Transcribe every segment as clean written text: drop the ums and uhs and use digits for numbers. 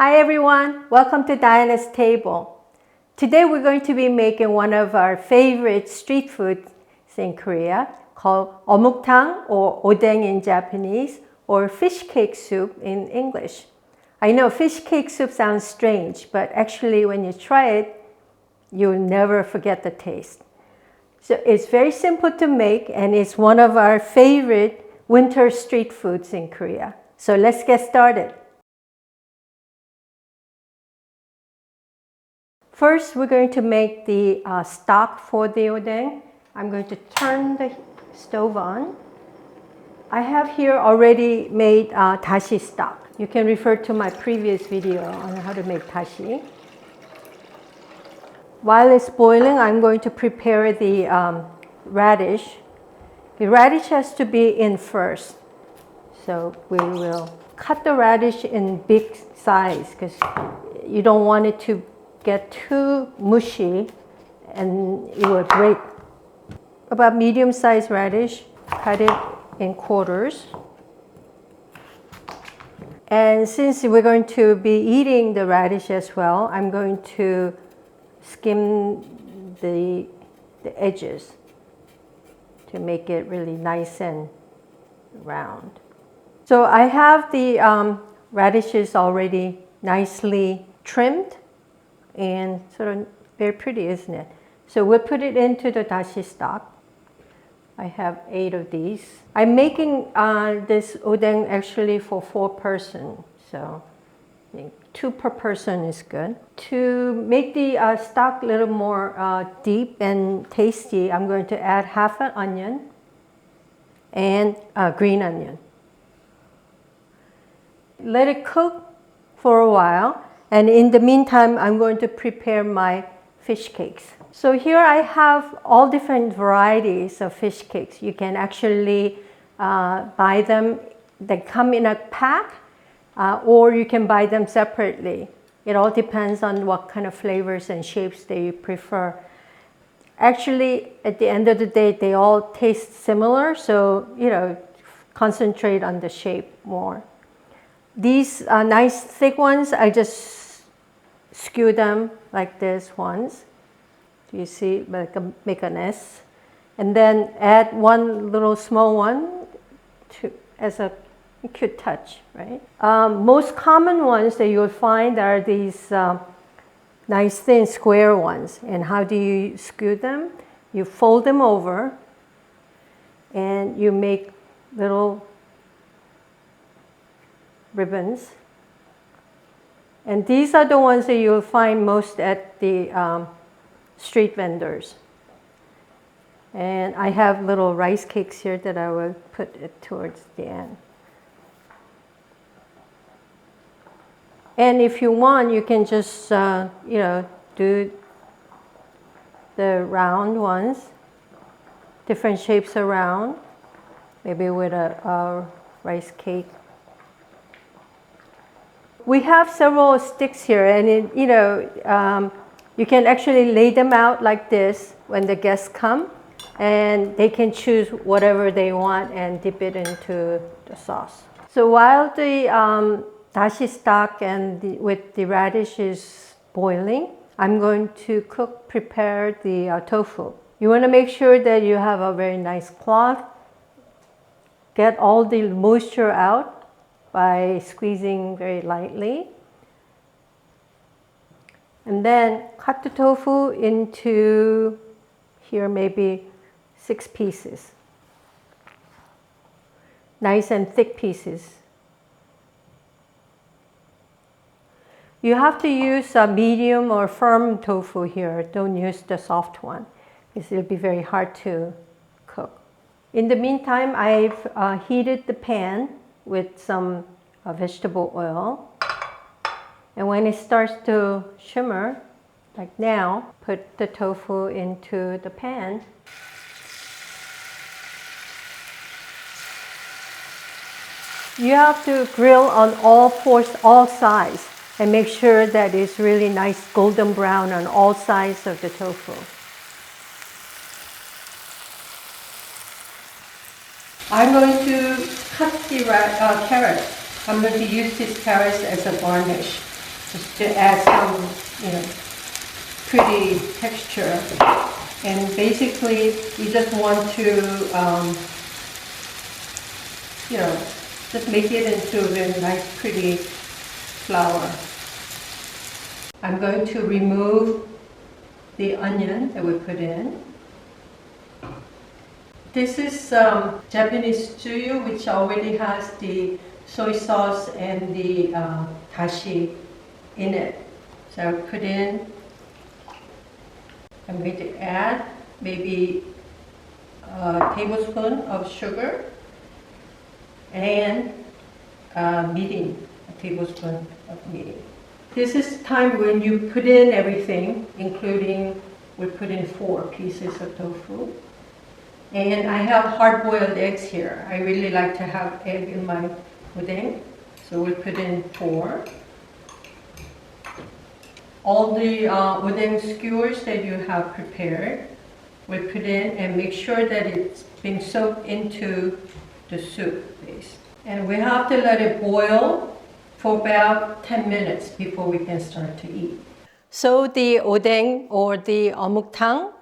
Hi everyone, welcome to Diana's Table. Today we're going to be making one of our favorite street foods in Korea called 어묵탕 or odeng in Japanese or fish cake soup in English. I know fish cake soup sounds strange, but actually when you try it, you'll never forget the taste. So it's very simple to make and it's one of our favorite winter street foods in Korea. So let's get started. First, we're going to make the stock for the odeng. I'm going to turn the stove on. I have here already made dashi stock. You can refer to my previous video on how to make dashi. While it's boiling, I'm going to prepare the radish. The radish has to be in first. So we will cut the radish in big size because you don't want it to get too mushy and it will break. About medium-sized radish, cut it in quarters. And since we're going to be eating the radish as well, I'm going to skim the edges to make it really nice and round. So I have the radishes already nicely trimmed and sort of very pretty, isn't it? So we'll put it into the dashi stock. I have 8 of these. I'm making this odeng actually for 4 persons, so I think 2 per person is good. To make the stock a little more deep and tasty, I'm going to add half an onion and green onion. Let it cook for a while. And in the meantime, I'm going to prepare my fish cakes. So here I have all different varieties of fish cakes. You can actually buy them. They come in a pack, or you can buy them separately. It all depends on what kind of flavors and shapes that you prefer. Actually, at the end of the day, they all taste similar. So, concentrate on the shape more. These nice thick ones, I just skew them like this once. You see, make an S. And then add one little small one as a cute touch, right? Most common ones that you'll find are these nice thin square ones. And how do you skew them? You fold them over and you make little ribbons. And these are the ones that you'll find most at the street vendors. And I have little rice cakes here that I will put it towards the end. And if you want, you can just, do the round ones, different shapes around, maybe with a rice cake. We have several sticks here, and you can actually lay them out like this when the guests come, and they can choose whatever they want and dip it into the sauce. So while the dashi stock with the radish is boiling, I'm going to prepare the tofu. You want to make sure that you have a very nice cloth. Get all the moisture out by squeezing very lightly. And then cut the tofu into here maybe 6 pieces. Nice and thick pieces. You have to use a medium or firm tofu here. Don't use the soft one because it'll be very hard to cook. In the meantime, I've heated the pan with some vegetable oil. And when it starts to shimmer, like now, put the tofu into the pan. You have to grill on all sides and make sure that it's really nice golden brown on all sides of the tofu. I'm going to cut the carrots. I'm going to use these carrots as a garnish. just to add some, pretty texture. And basically, you just want to, just make it into a nice, pretty flower. I'm going to remove the onion that we put in. This is Japanese stew, which already has the soy sauce and the dashi in it. So I'll put in, I'm going to add maybe a tablespoon of sugar and mirin, a tablespoon of mirin. This is time when you put in everything, including, we put in 4 pieces of tofu. And I have hard-boiled eggs here. I really like to have egg in my udon, so we'll put in 4. All the udon skewers that you have prepared, we'll put in and make sure that it's being soaked into the soup base. And we have to let it boil for about 10 minutes before we can start to eat. So the udon or the 어묵탕,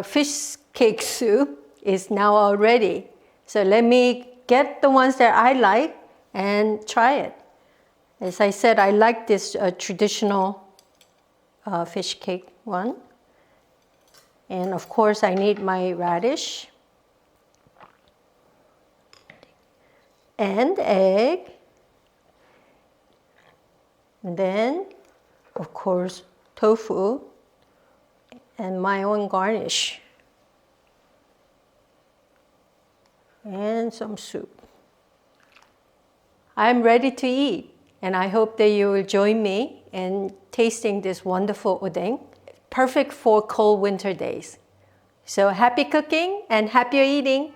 fish cake soup is now all ready. So let me get the ones that I like and try it. As I said, I like this traditional fish cake one. And of course I need my radish and egg. And then, of course, tofu and my own garnish. And some soup. I'm ready to eat, and I hope that you will join me in tasting this wonderful udon, perfect for cold winter days. So happy cooking and happy eating!